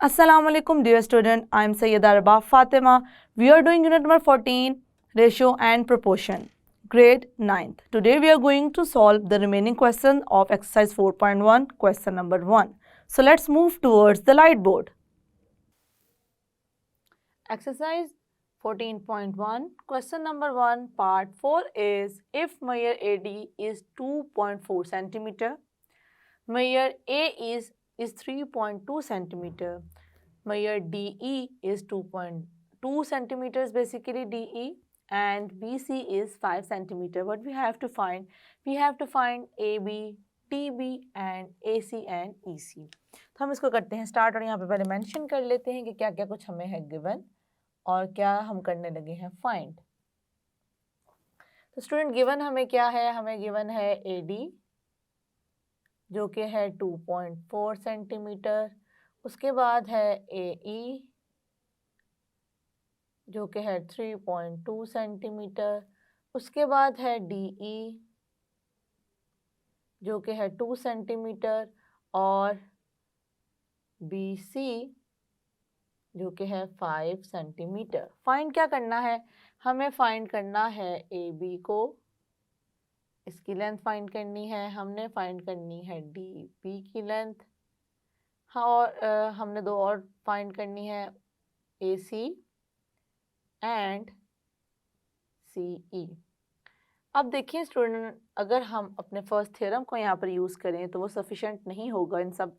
Assalamu alaikum dear student, I am Sayyida Rabah Fatima. We are doing unit number 14, ratio and proportion, grade 9th. Today we are going to solve the remaining question of exercise 4.1, question number 1. So let's move towards the light board. Exercise 14.1, question number 1, part 4 is if measure AD is 2.4 centimeter, measure A is 3.2 centimeter, measure DE is 2.2 centimeters basically DE, and BC is 5 centimeter. What we have to find? We have to find AB, TB and AC and EC. तो हम इसको करते हैं start और यहाँ पे पहले mention कर लेते हैं कि क्या क्या कुछ हमें है गिवन और क्या हम करने लगे हैं फाइंड। तो स्टूडेंट गिवन हमें क्या है? हमें गिवन है AD जो कि है 2.4 सेंटीमीटर, उसके बाद है AE जो कि है 3.2 सेंटीमीटर, उसके बाद है DE जो कि है 2 सेंटीमीटर और BC जो कि है 5 सेंटीमीटर। फाइंड क्या करना है? हमें फाइंड करना है AB को, इसकी लेंथ फाइंड करनी है, हमने फाइंड करनी है DB की लेंथ, हाँ, और हमने दो और फाइंड करनी है AC एंड CE। अब देखिए स्टूडेंट, अगर हम अपने फर्स्ट थ्योरम को यहाँ पर यूज़ करें तो वो सफिशेंट नहीं होगा इन सब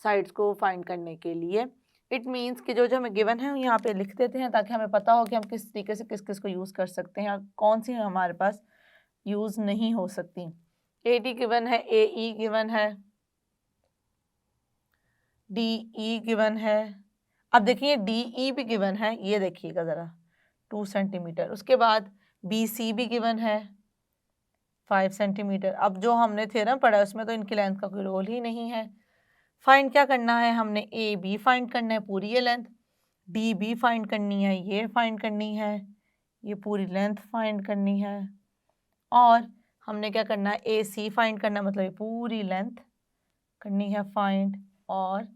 साइड्स को फाइंड करने के लिए। इट मीन्स कि जो जो हमें गिवन है यहाँ पे लिख देते हैं ताकि हमें पता हो कि हम किस तरीके से किस किस को यूज़ कर सकते हैं और कौन सी हमारे पास यूज़ नहीं हो सकती। AD गिवन है, AE गिवन है, DE गिवन है। अब देखिए DE भी गिवन है, ये देखिएगा ज़रा 2 सेंटीमीटर। उसके बाद BC भी गिवन है 5 सेंटीमीटर। अब जो हमने थ्योरम पढ़ा है उसमें तो इनकी लेंथ का कोई रोल ही नहीं है। फाइंड क्या करना है? हमने AB फाइंड करना है पूरी ये लेंथ, DB फाइंड करनी है, ये फाइंड करनी है, ये पूरी लेंथ फाइंड करनी है, और हमने क्या करना है? AC फाइंड करना है, मतलब ये पूरी लेंथ करनी है फाइंड, और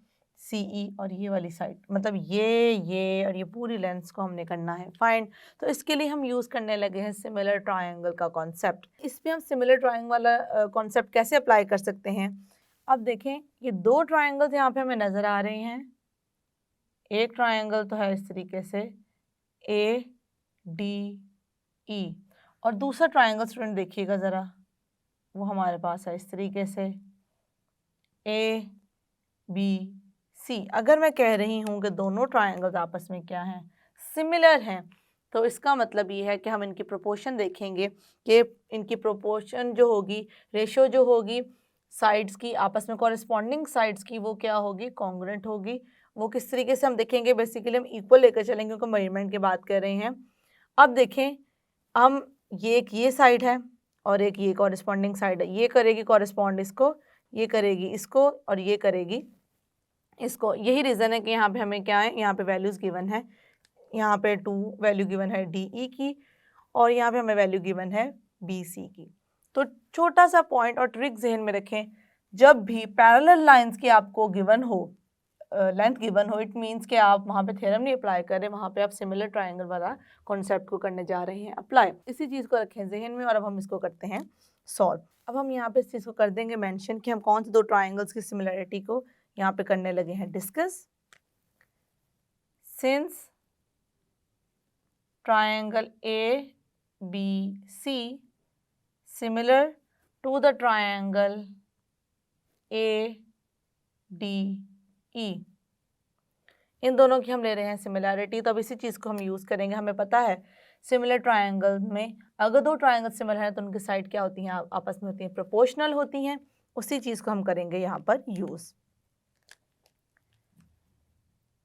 CE और ये वाली साइड, मतलब ये और ये पूरी लेंथ्स को हमने करना है फाइंड। तो इसके लिए हम यूज़ करने लगे हैं सिमिलर ट्रायंगल का कॉन्सेप्ट। इस पे हम सिमिलर ट्रायंगल वाला कॉन्सेप्ट कैसे अप्लाई कर सकते हैं? अब देखें, ये दो ट्रायंगल्स यहाँ पे हमें नज़र आ रहे हैं। एक ट्रायंगल तो है इस तरीके से ADE, और दूसरा ट्रायंगल स्टूडेंट देखिएगा ज़रा, वो हमारे पास है इस तरीके से ABC। अगर मैं कह रही हूँ कि दोनों ट्रायंगल्स आपस में क्या हैं? सिमिलर हैं, तो इसका मतलब ये है कि हम इनकी प्रोपोर्शन देखेंगे कि इनकी प्रोपोर्शन जो होगी, रेशो जो होगी साइड्स की, आपस में कॉरेस्पॉन्डिंग साइड्स की, वो क्या होगी? कॉन्ग्रुएंट होगी। वो किस तरीके से हम देखेंगे? बेसिकली हम इक्वल लेकर चलेंगे क्योंकि मेजरमेंट की बात कर रहे हैं। अब देखें, हम ये साइड है और एक ये कॉरेस्पॉन्डिंग साइड है, ये करेगी कॉरेस्पॉन्ड इसको, ये करेगी इसको, और ये करेगी इसको। यही रीज़न है कि यहाँ पे हमें क्या है, यहाँ पे वैल्यूज़ गिवन है, यहाँ पे 2 वैल्यू गिवन है DE की, और यहाँ पे हमें वैल्यू गिवन है BC की। तो छोटा सा पॉइंट और ट्रिक जहन में रखें, जब भी पैरेलल लाइंस की आपको गिवन हो, लेंथ गिवन हो, इट मीन्स कि आप वहाँ पे थ्योरम नहीं अप्लाई कर रहे, वहाँ पे आप सिमिलर ट्रायंगल वाला कॉन्सेप्ट को करने जा रहे हैं अप्लाई। इसी चीज़ को रखें जहन में और अब हम इसको करते हैं सॉल्व। अब हम यहाँ पे इस चीज़ को कर देंगे मेंशन कि हम कौन से दो ट्रायंगल्स की सिमिलरिटी को यहाँ पे करने लगे हैं discuss. Since triangle ABC similar to the triangle ADE, इन दोनों की हम ले रहे हैं सिमिलरिटी, तो अब इसी चीज़ को हम यूज़ करेंगे। हमें पता है सिमिलर ट्रायंगल में अगर दो ट्रायंगल सिमिलर हैं तो उनकी साइड क्या होती हैं? आपस में होती हैं प्रोपोर्शनल होती हैं। उसी चीज़ को हम करेंगे यहाँ पर use.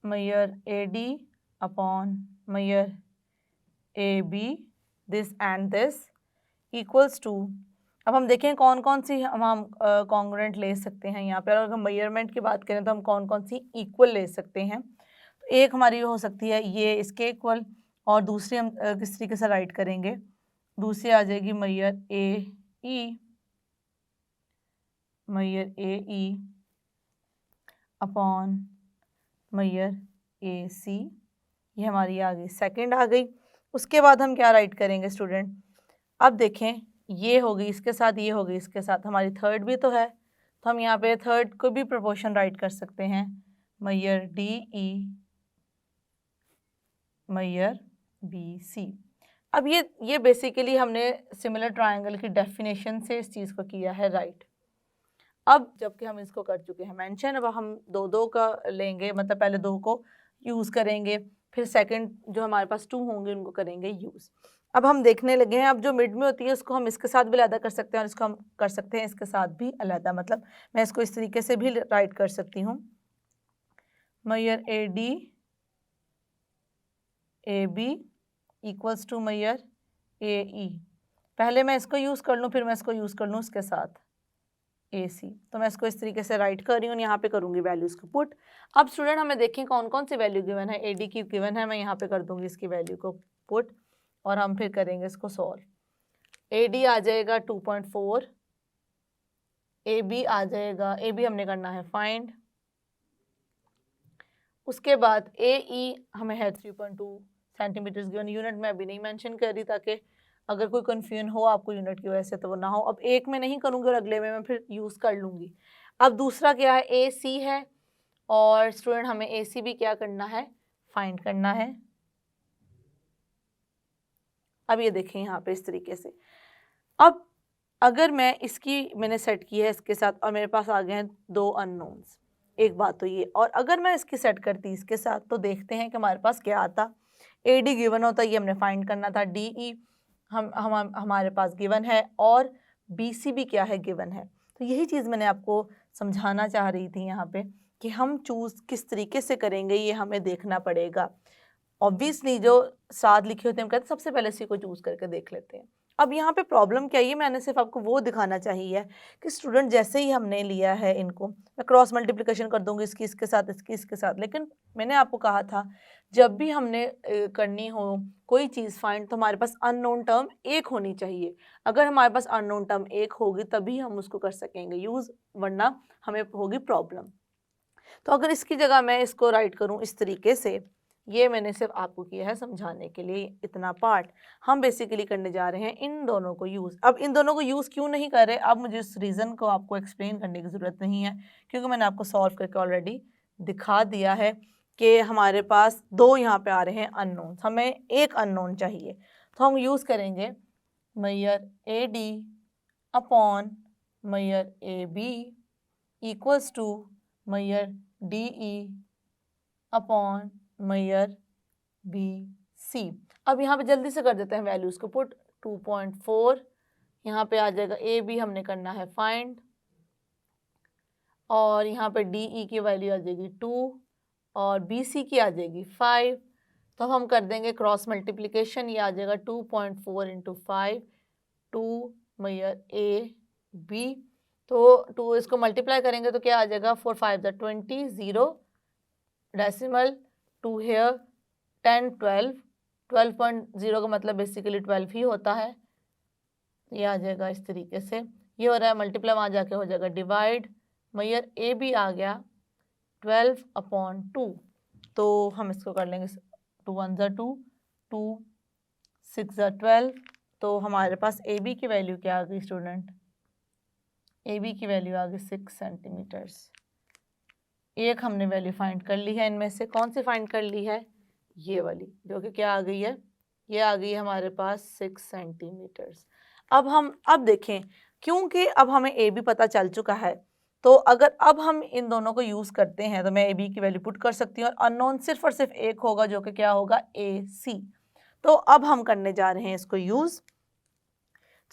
measure AD upon measure AB, this and this equals to, अब हम देखें कौन कौन सी हम कॉन्ग्रुएंट ले सकते हैं यहाँ पर। अगर हम मेजरमेंट की बात करें तो हम कौन कौन सी इक्वल ले सकते हैं? तो एक हमारी हो सकती है ये इसके इक्वल, और दूसरी हम किस तरीके से राइट करेंगे? दूसरी आ जाएगी measure AE अपॉन मैयर ए सी, ये हमारी आ गई सेकंड आ गई। उसके बाद हम क्या राइट करेंगे स्टूडेंट, अब देखें ये हो गई इसके साथ, ये हो गई इसके साथ, हमारी थर्ड भी तो है, तो हम यहाँ पे थर्ड को भी प्रोपोर्शन राइट कर सकते हैं, मैयर डी ई मैयर बी सी। अब ये बेसिकली हमने सिमिलर ट्रायंगल की डेफिनेशन से इस चीज़ को किया है राइट। अब जबकि हम इसको कर चुके हैं मेंशन, अब हम दो दो का लेंगे, मतलब पहले दो को यूज़ करेंगे, फिर सेकंड जो हमारे पास टू होंगे उनको करेंगे यूज़। अब हम देखने लगे हैं, अब जो मिड में होती है उसको हम इसके साथ भी अलग कर सकते हैं और इसको हम कर सकते हैं इसके साथ भी अलग, मतलब मैं इसको इस तरीके से भी राइट कर सकती हूँ, मैयर A D A B equals to मैयर ए ई। पहले मैं इसको यूज़ कर लूँ, फिर मैं इसको यूज़ कर लूँ इसके साथ ए सी, तो मैं इसको इस तरीके से राइट कर रही हूँ, यहाँ पे करूँगी वैल्यूज़ को पुट। अब स्टूडेंट हमें देखें कौन कौन सी वैल्यू गिवन है, ए डी की गिवन है, मैं यहाँ पे कर दूँगी इसकी वैल्यू को पुट और हम फिर करेंगे इसको सॉल्व। ए डी आ जाएगा 2.4, ए बी आ जाएगा, ए बी हमने करना है फाइंड, उसके बाद ए ई हमें है 3.2 सेंटीमीटर गिवन, यूनिट में अभी नहीं मेंशन कर रही ताकि अगर कोई कन्फ्यूजन हो आपको यूनिट की वजह से तो वो ना हो। अब एक में नहीं करूँगी और अगले में मैं फिर यूज़ कर लूँगी। अब दूसरा क्या है, ए सी है, और स्टूडेंट हमें ए सी भी क्या करना है, फाइंड करना है। अब ये देखें यहाँ पे इस तरीके से, अब अगर मैं इसकी मैंने सेट की है इसके साथ और मेरे पास आ गए हैं दो अननोन्स, एक बात तो ये, और अगर मैं इसकी सेट करती इसके साथ तो देखते हैं कि हमारे पास क्या आता, ए डी गिवन होता, ये हमने फाइंड करना था, डी ई हमारे पास गिवन है और बी सी भी क्या है, गिवन है। तो यही चीज़ मैंने आपको समझाना चाह रही थी यहाँ पे कि हम चूज़ किस तरीके से करेंगे ये हमें देखना पड़ेगा। ऑब्वियसली जो साथ लिखे होते हैं हम कहते हैं सबसे पहले इसी को चूज़ करके देख लेते हैं। अब यहाँ पे प्रॉब्लम क्या है, मैंने सिर्फ आपको वो दिखाना चाहिए कि स्टूडेंट जैसे ही हमने लिया है इनको, मैं क्रॉस मल्टीप्लिकेशन कर दूंगी इसकी इसके साथ, इसकी इसके साथ, लेकिन मैंने आपको कहा था जब भी हमने करनी हो कोई चीज़ फाइंड तो हमारे पास अननोन टर्म एक होनी चाहिए। अगर हमारे पास अननोन टर्म एक होगी तभी हम उसको कर सकेंगे यूज़, वरना हमें होगी प्रॉब्लम। तो अगर इसकी जगह मैं इसको राइट करूँ इस तरीके से, ये मैंने सिर्फ आपको किया है समझाने के लिए, इतना पार्ट हम बेसिकली करने जा रहे हैं इन दोनों को यूज़। अब इन दोनों को यूज़ क्यों नहीं कर रहे, अब मुझे इस रीज़न को आपको एक्सप्लेन करने की ज़रूरत नहीं है क्योंकि मैंने आपको सॉल्व करके ऑलरेडी दिखा दिया है कि हमारे पास दो यहाँ पे आ रहे हैं अननोन, हमें एक अननोन चाहिए, तो हम यूज़ करेंगे मैयर ए डी अपॉन मैयर ए बी इक्वल्स टू मैयर डी ई अपॉन मैयर बी सी। अब यहाँ पे जल्दी से कर देते हैं वैल्यूज़ को पुट, 2.4 यहाँ पे आ जाएगा, ए बी हमने करना है फाइंड, और यहाँ पे डी ई की वैल्यू आ जाएगी 2 और बी सी की आ जाएगी 5। तो हम कर देंगे क्रॉस मल्टीप्लिकेशन, ये आ जाएगा 2.4 इंटू 5, 2 मैयर ए बी, तो 2 इसको मल्टीप्लाई करेंगे तो क्या आ जाएगा, 4 5 20, 0 डेसिमल 2 हेयर 10 12, 12.0 का मतलब बेसिकली 12 ही होता है, ये आ जाएगा इस तरीके से, ये हो रहा है मल्टीप्लाई, वहाँ जाके हो जाएगा डिवाइड, मैयर ए भी आ गया 12/2, तो हम इसको कर लेंगे 2 1 2 2 6 12, तो हमारे पास ए बी की वैल्यू क्या आ गई स्टूडेंट, ए बी की वैल्यू आ गई 6 सेंटीमीटर्स। एक हमने वैल्यू फाइंड कर ली है, इनमें से कौन सी फाइंड कर ली है, ये वाली जो कि क्या आ गई है, ये आ गई है हमारे पास 6 सेंटीमीटर्स। अब देखें क्योंकि अब हमें ए बी पता चल चुका है, तो अगर अब हम इन दोनों को यूज़ करते हैं तो मैं ए बी की वैल्यू पुट कर सकती हूँ और अननोन सिर्फ और सिर्फ एक होगा जो कि क्या होगा, ए सी। तो अब हम करने जा रहे हैं इसको यूज़,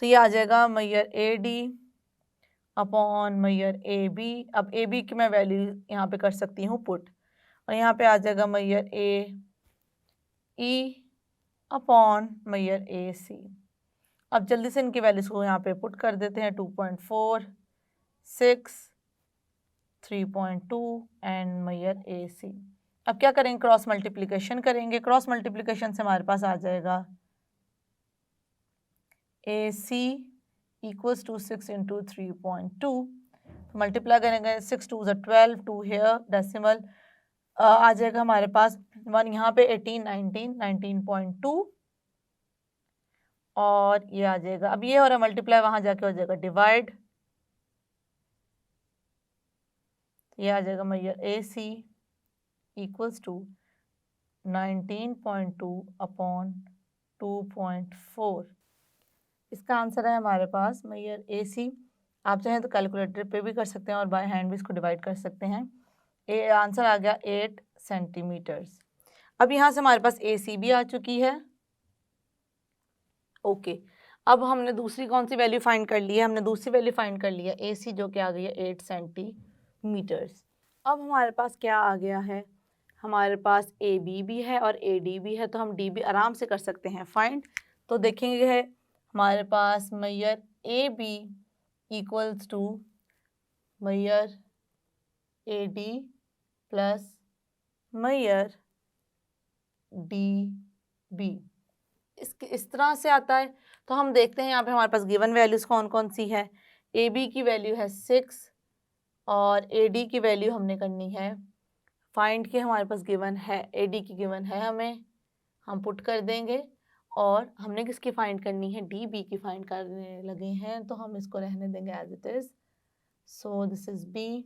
तो ये आ जाएगा मैयर ए डी अपॉन मैयर ए बी। अब ए बी की मैं वैल्यू यहाँ पे कर सकती हूँ पुट, और यहाँ पे आ जाएगा मैयर ए ई अपॉन मैयर ए सी। अब जल्दी से इनकी वैल्यूज को यहाँ पे पुट कर देते हैं, 2.4 6 3.2 एंड मैयर ए सी। अब क्या करेंगे, क्रॉस मल्टीप्लिकेशन करेंगे, क्रॉस मल्टीप्लिकेशन से हमारे पास आ जाएगा ए C equals to 6 into 3.2, multiply करेंगे 6 2 12, 2 हेयर डेसिमल आ जाएगा हमारे पास 1, यहाँ पे 18, 19, 19.2 और ये आ जाएगा, अब ये हो रहा है मल्टीप्लाई, वहां जाके हो जाएगा डिवाइड, ये आ जाएगा मैयर ए सी इक्वल्स टू 19.2 अपॉन 2.4। इसका आंसर है हमारे पास मैयर ए सी। आप चाहें तो कैलकुलेटर पे भी कर सकते हैं और बाय हैंड भी इसको डिवाइड कर सकते हैं। आंसर आ गया 8 सेंटीमीटर्स। अब यहाँ से हमारे पास ए सी भी आ चुकी है। ओके, अब हमने दूसरी कौन सी वैल्यू फाइंड कर ली है? हमने दूसरी वैल्यू फाइंड कर ली है ए सी, जो कि आ गई है 8 सेंटीमीटर्स। अब हमारे पास क्या आ गया है? हमारे पास ए बी भी है और ए डी भी है, तो हम डी भी आराम से कर सकते हैं फाइंड। तो देखेंगे है हमारे पास मैयर ए बी इक्वल्स टू मैयर ए डी प्लस मैयर डी बी। इस तरह से आता है। तो हम देखते हैं यहाँ पे हमारे पास गिवन वैल्यूज़ कौन कौन सी है। ए बी की वैल्यू है 6 और ए डी की वैल्यू हमने करनी है फाइंड के, हमारे पास गिवन है ए डी की गिवन है, हमें हम पुट कर देंगे। और हमने किसकी फाइंड करनी है? डी बी की फाइंड करने लगे हैं, तो हम इसको रहने देंगे as it is. So this is B.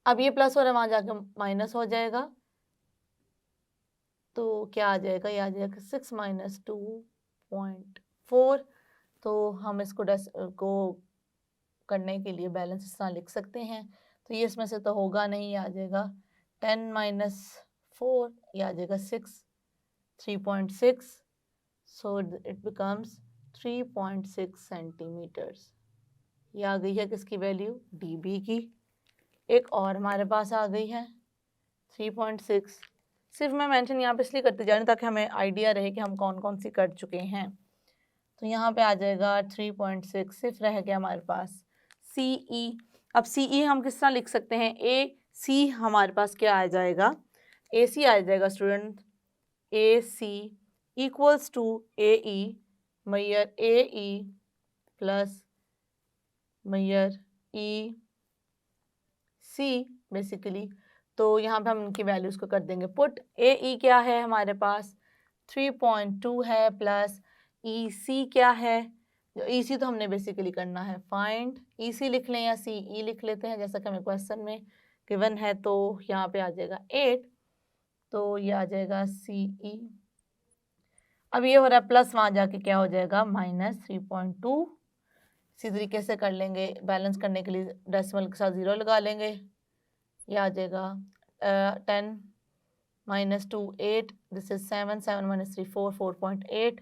अब ये प्लस हो रहा है, वहां जाके माइनस हो जाएगा, तो क्या आ जाएगा? ये आ जाएगा 6 माइनस 2.4। तो हम इसको को करने के लिए बैलेंस इस तरह लिख सकते हैं। तो ये इसमें से तो होगा नहीं, ये आ जाएगा 10 माइनस 4, ये आ जाएगा 6, 3.6। So it becomes 3.6 centimetres. ये आ गई है किसकी वैल्यू? डी बी की। एक और हमारे पास आ गई है 3.6। सिर्फ मैं मेंशन यहाँ पे इसलिए करते जा रही हूँ ताकि हमें आइडिया रहे कि हम कौन कौन सी कर चुके हैं। तो यहाँ पे आ जाएगा 3.6, सिर्फ रह गया हमारे पास सी ई। अब सी ई हम किस तरह लिख सकते हैं? ए सी हमारे पास क्या आ जाएगा? ए सी आ जाएगा student, A C equals to A E मैयर ए ई प्लस मैयर ई सी बेसिकली। तो यहाँ पे हम इनकी वैल्यूज़ को कर देंगे पुट। ए ई क्या है हमारे पास? 3.2 है, प्लस ई सी क्या है? ई सी तो हमने बेसिकली करना है फाइंड। ई सी लिख लें या सी ई लिख लेते हैं, जैसा कि हमें क्वेश्चन में गिवन है। तो यहाँ पे आ जाएगा 8, तो ये आ जाएगा सी ई। अब ये हो रहा है प्लस, वहाँ जाके क्या हो जाएगा? माइनस 3.2। इसी तरीके से कर लेंगे, बैलेंस करने के लिए डेसिमल के साथ 0 लगा लेंगे। ये आ जाएगा 10 minus 2 8, this is 7, 7 minus 3 4, 4.8।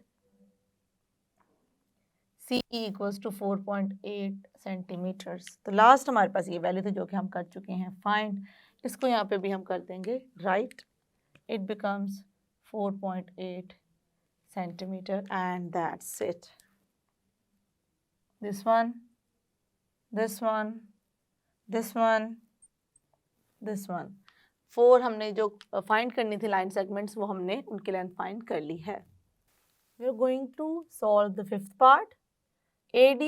C equals to 4.8 centimetres. तो लास्ट हमारे पास ये वैल्यू थी जो कि हम कर चुके हैं फाइंड। इसको यहाँ पे भी हम कर देंगे right. It becomes 4.8 centimeter and that's it. This one, this one, this one, this one. 4 हमने जो फाइंड करनी थी लाइन सेगमेंट्स, वो हमने उनकी लेंथ फाइंड कर ली है। We are going to solve the fifth part. AD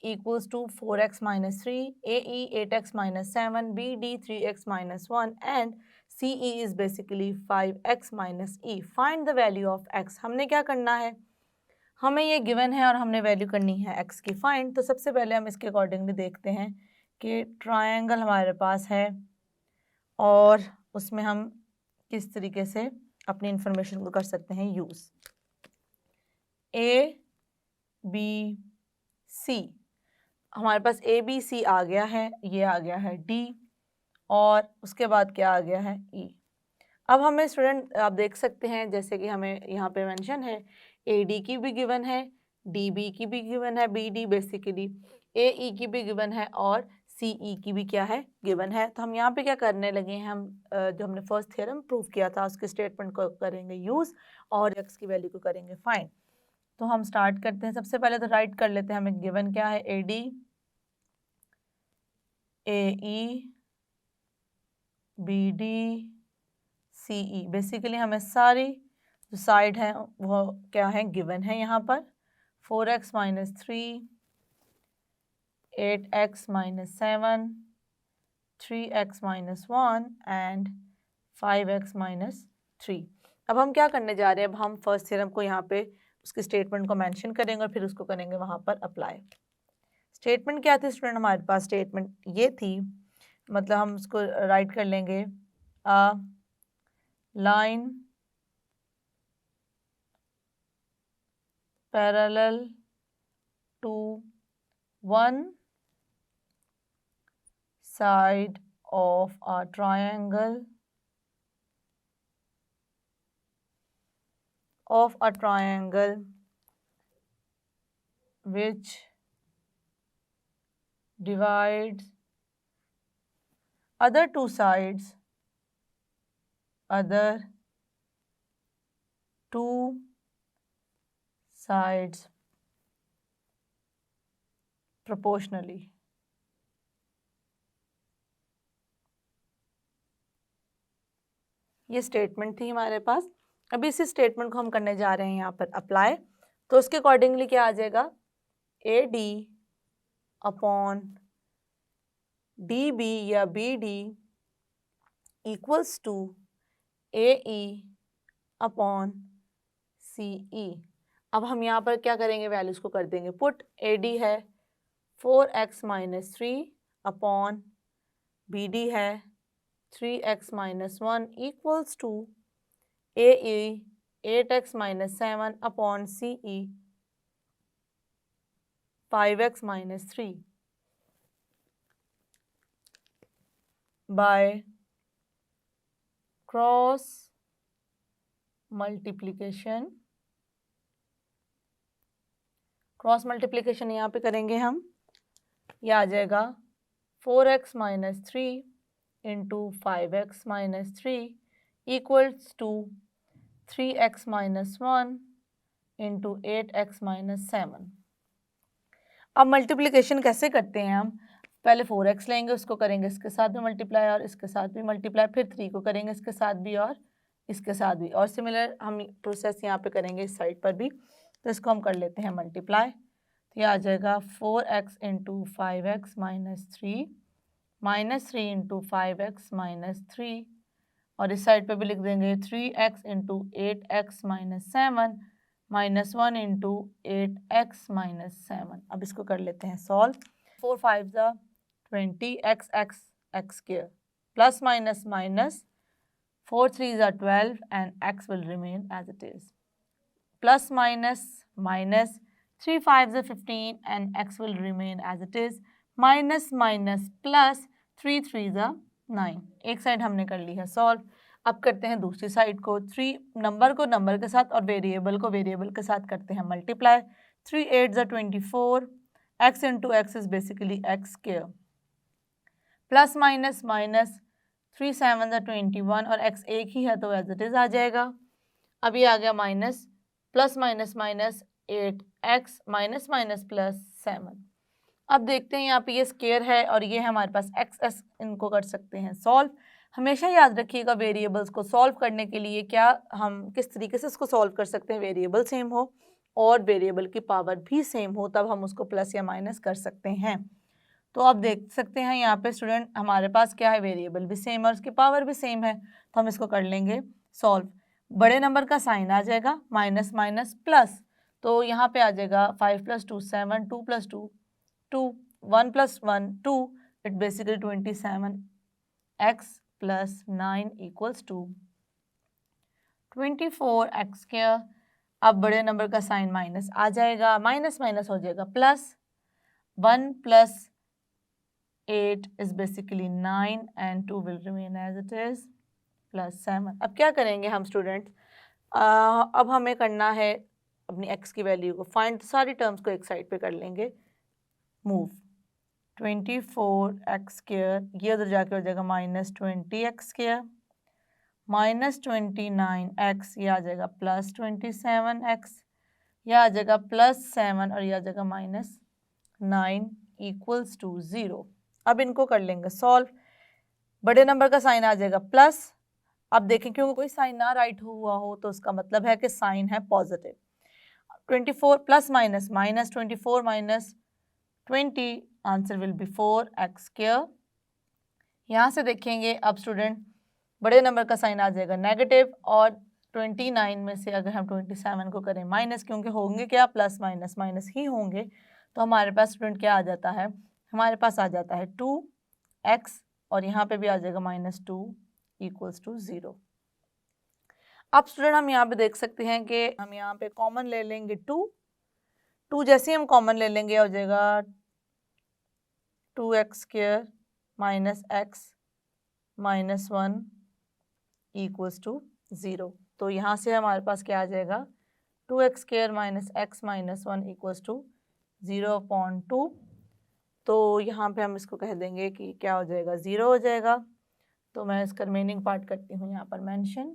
equals to 4x minus 3, AE 8x minus 7, BD 3x minus 1 and CE is basically 5x minus E. Find the value of x. हमने क्या करना है? हमें ये given है और हमने value करनी है x की फाइंड। तो सबसे पहले हम इसके अकॉर्डिंगली देखते हैं कि ट्रायंगल हमारे पास है और उसमें हम किस तरीके से अपनी इंफॉर्मेशन को कर सकते हैं यूज़। ए बी सी, हमारे पास ए बी सी आ गया है, ये आ गया है डी और उसके बाद क्या आ गया है ई। अब हमें स्टूडेंट आप देख सकते हैं जैसे कि हमें यहाँ पे मेंशन है ए डी की भी गिवन है, डी बी की भी गिवन है, बी डी बेसिकली ए ई की भी गिवन है और सी ई की भी क्या है? गिवन है। तो हम यहाँ पे क्या करने लगे हैं? हम जो हमने फर्स्ट थ्योरम प्रूव किया था उसके स्टेटमेंट को करेंगे यूज़ और एक्स की वैल्यू को करेंगे फाइंड। तो हम स्टार्ट करते हैं। सबसे पहले तो राइट कर लेते हैं, हमें गिवन क्या है? A D, A E, B D, C E. Basically हमें सारी जो साइड है वो क्या है? गिवन है यहाँ पर। 4x minus 3, 8x minus 7, 3x minus 1 and 5x minus 3। अब हम क्या करने जा रहे हैं, अब हम फर्स्ट थ्योरम को यहाँ पे उसकी स्टेटमेंट को मेंशन करेंगे और फिर उसको करेंगे वहाँ पर अप्लाई। स्टेटमेंट क्या थी स्टूडेंट, हमारे पास स्टेटमेंट ये थी, मतलब हम उसको राइट कर लेंगे, a line parallel to one side of a triangle which divides other two sides proportionally। ये स्टेटमेंट थी हमारे पास। अभी इसी स्टेटमेंट को हम करने जा रहे हैं यहाँ पर अप्लाई। तो उसके अकॉर्डिंगली क्या आ जाएगा, A D upon D B या B D equals to A E upon C E. अब हम यहाँ पर क्या करेंगे, वैल्यूज को कर देंगे पुट। ए डी है 4x minus 3 upon B D है 3x minus 1 equals to A E 8x minus 7 upon C E 5x minus 3 by cross multiplication. Cross multiplication यहाँ पे करेंगे हम, यह आ जाएगा 4x minus 3 into 5x minus 3 equals to 3x minus 1 into 8x minus 7। अब multiplication कैसे करते हैं हम, पहले 4x लेंगे, उसको करेंगे इसके साथ भी मल्टीप्लाई और इसके साथ भी मल्टीप्लाई, फिर 3 को करेंगे इसके साथ भी और इसके साथ भी, और सिमिलर हम प्रोसेस यहाँ पे करेंगे इस साइड पर भी। तो इसको हम कर लेते हैं मल्टीप्लाई, तो ये आ जाएगा 4x into 5x minus 3 minus 3 into 5x minus 3, और इस साइड पे भी लिख देंगे 3x into 8x minus 7 minus 1 into 8x minus 7। अब इसको कर लेते हैं सॉल्व। 4 5 ज़ा 20 x square plus minus minus 4 3 ज़ा 12 and x will remain as it is, plus minus minus 3 5 ज़ा 15 and x will remain as it is, minus minus plus 3 3 ज़ा 9। एक साइड हमने कर ली है सॉल्व। अब करते हैं दूसरी साइड को, 3 नंबर को नंबर के साथ और वेरिएबल को वेरिएबल के साथ करते हैं मल्टीप्लाई। 3 8 ज़ा 24, x into x is basically x square, plus minus minus 3 7 ज़ा 21 और x एक ही है तो एज इट इज आ जाएगा। अब ये आ गया minus plus minus minus 8x minus minus plus 7। अब देखते हैं यहाँ पे ये स्क्वायर है और ये है हमारे पास एक्स, इनको कर सकते हैं सॉल्व। हमेशा याद रखिएगा वेरिएबल्स को सॉल्व करने के लिए क्या हम किस तरीके से इसको सॉल्व कर सकते हैं, वेरिएबल सेम हो और वेरिएबल की पावर भी सेम हो, तब हम उसको प्लस या माइनस कर सकते हैं। तो आप देख सकते हैं यहाँ पे स्टूडेंट हमारे पास क्या है, वेरिएबल भी सेम है और उसकी पावर भी सेम है, तो हम इसको कर लेंगे सॉल्व। बड़े नंबर का साइन आ जाएगा माइनस माइनस प्लस, तो यहाँ पे आ जाएगा 5 + 2 7, 2 + 2 2, 1 + 1 2, it basically 27 x + 9 equals to 24 x square. अब बड़े नंबर का साइन माइनस आ जाएगा, माइनस माइनस हो जाएगा plus, 1 + 8 is basically 9 and 2 will remain as it is +7। अब क्या करेंगे हम स्टूडेंट्स, अब हमें करना है अपनी x की वैल्यू को फाइंड, सारी टर्म्स को एक साइड पे कर लेंगे मूव। 24 x स्क्वायर ये उधर जाके हो जाएगा minus 20 x square, minus 29 x ये आ जाएगा प्लस 27 x, यह आ जाएगा +7 और यह आ जाएगा -9 इक्वल्स टू 0। अब इनको कर लेंगे सॉल्व। बड़े नंबर का साइन आ जाएगा प्लस, अब देखें क्योंकि कोई साइन ना राइट हुआ हो तो उसका मतलब है कि साइन है positive. 24 plus minus minus 24 minus 20, answer will be 4 x square. यहाँ से देखेंगे अब स्टूडेंट बड़े नंबर का साइन आ जाएगा नेगेटिव, और 29 में से अगर हम 27 को करें माइनस, क्योंकि होंगे क्या प्लस माइनस माइनस ही होंगे, तो हमारे पास स्टूडेंट क्या आ जाता है, हमारे पास आ जाता है 2x, और यहाँ पे भी आ जाएगा -2 = 0। अब स्टूडेंट हम यहाँ पे देख सकते हैं कि हम यहाँ पे कॉमन ले लेंगे 2 जैसे हम कॉमन ले लेंगे हो जाएगा 2x² - x -1 = 0। तो यहाँ से हमारे पास क्या आ जाएगा 2x² - x -1 = 0/2। तो यहाँ पे हम इसको कह देंगे कि क्या हो जाएगा 0 हो जाएगा। तो मैं इसका रिमेनिंग पार्ट करती हूँ यहाँ पर मेंशन,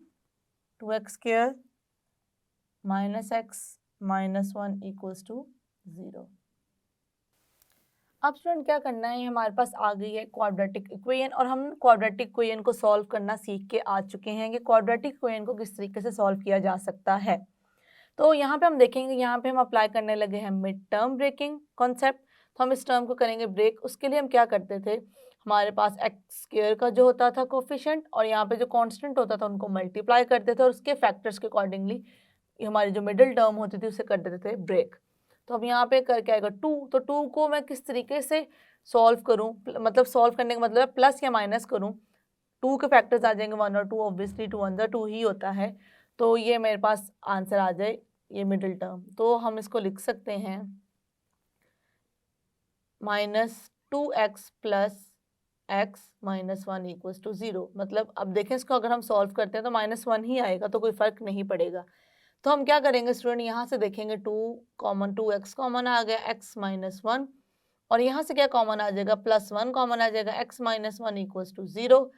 2x² - x -1 = 0। अब स्टूडेंट क्या करना है, हमारे पास आ गई है क्वाड्रेटिक इक्वेशन, और हम क्वाड्रेटिक इक्वेशन को सॉल्व करना सीख के आ चुके हैं कि क्वाड्रेटिक इक्वेशन को किस तरीके से सॉल्व किया जा सकता है। तो यहाँ पे हम देखेंगे, यहाँ पे हम अप्लाई करने लगे हैं मिड टर्म ब्रेकिंग कॉन्सेप्ट। तो हम इस टर्म को करेंगे ब्रेक। उसके लिए हम क्या करते थे, हमारे पास x² का जो होता था कोफिशिएंट, और यहाँ पे जो कांस्टेंट होता था उनको मल्टीप्लाई करते थे, और उसके फैक्टर्स के अकॉर्डिंगली हमारी जो मिडिल टर्म होती थी उसे कर देते थे ब्रेक। तो अब यहाँ पे करके आएगा 2, तो 2 को मैं किस तरीके से सॉल्व करूँ, मतलब सॉल्व करने का मतलब है प्लस या माइनस करूँ। 2 के फैक्टर्स आ जाएंगे 1 और 2, ऑब्वियसली 2 1 2 ही होता है, तो ये मेरे पास आंसर आ जाए ये मिडिल टर्म। तो हम इसको लिख सकते हैं -2x + x -1 = 0। मतलब अब देखें इसको अगर हम सॉल्व करते हैं तो -1 ही आएगा, तो कोई फ़र्क नहीं पड़ेगा। तो हम क्या करेंगे स्टूडेंट, यहाँ से देखेंगे 2x कॉमन आ गया, x -1, और यहाँ से क्या कॉमन आ जाएगा +1 कॉमन आ जाएगा, x -1 = 0।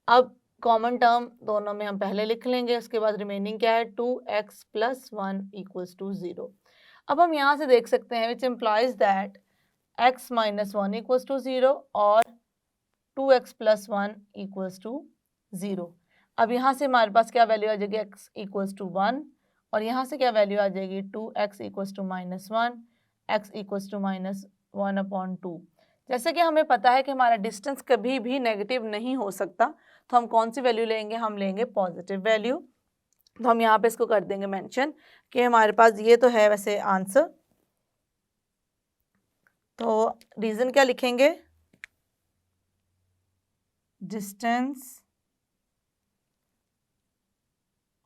अब कॉमन टर्म दोनों में हम पहले लिख लेंगे, उसके बाद रिमेनिंग क्या है 2x + 1 = 0। अब हम यहाँ से देख सकते हैं विच इम्प्लाइज दैट x -1 = 0 और 2x + 1 = 0। अब यहाँ से हमारे पास क्या वैल्यू आ जाएगी, x = 1, और यहाँ से क्या वैल्यू आ जाएगी 2x = -1, x = -1/2। जैसे कि हमें पता है कि हमारा डिस्टेंस कभी भी नेगेटिव नहीं हो सकता, तो हम कौन सी वैल्यू लेंगे, हम लेंगे पॉजिटिव वैल्यू। तो हम यहाँ पे इसको कर देंगे मेंशन कि हमारे पास ये तो है वैसे आंसर। तो रीज़न क्या लिखेंगे, डिस्टेंस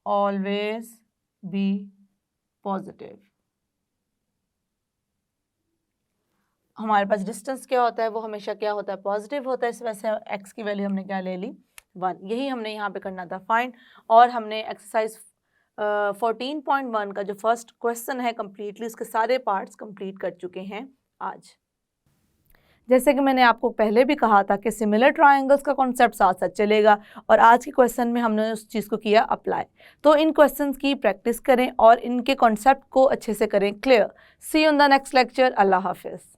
ऑलवेज बी पॉजिटिव। हमारे पास डिस्टेंस क्या होता है, वो हमेशा क्या होता है, पॉजिटिव होता है। इस वजह से x की वैल्यू हमने क्या ले ली 1। यही हमने यहाँ पे करना था फाइंड, और हमने एक्सरसाइज 14.1 का जो फर्स्ट क्वेश्चन है कम्प्लीटली उसके सारे पार्ट्स कंप्लीट कर चुके हैं आज। जैसे कि मैंने आपको पहले भी कहा था कि सिमिलर ट्रायंगल्स का कॉन्सेप्ट साथ साथ चलेगा, और आज के क्वेश्चन में हमने उस चीज़ को किया अप्लाई। तो इन क्वेश्चंस की प्रैक्टिस करें और इनके कॉन्सेप्ट को अच्छे से करें clear. See you in the next lecture. अल्लाह हाफिज़।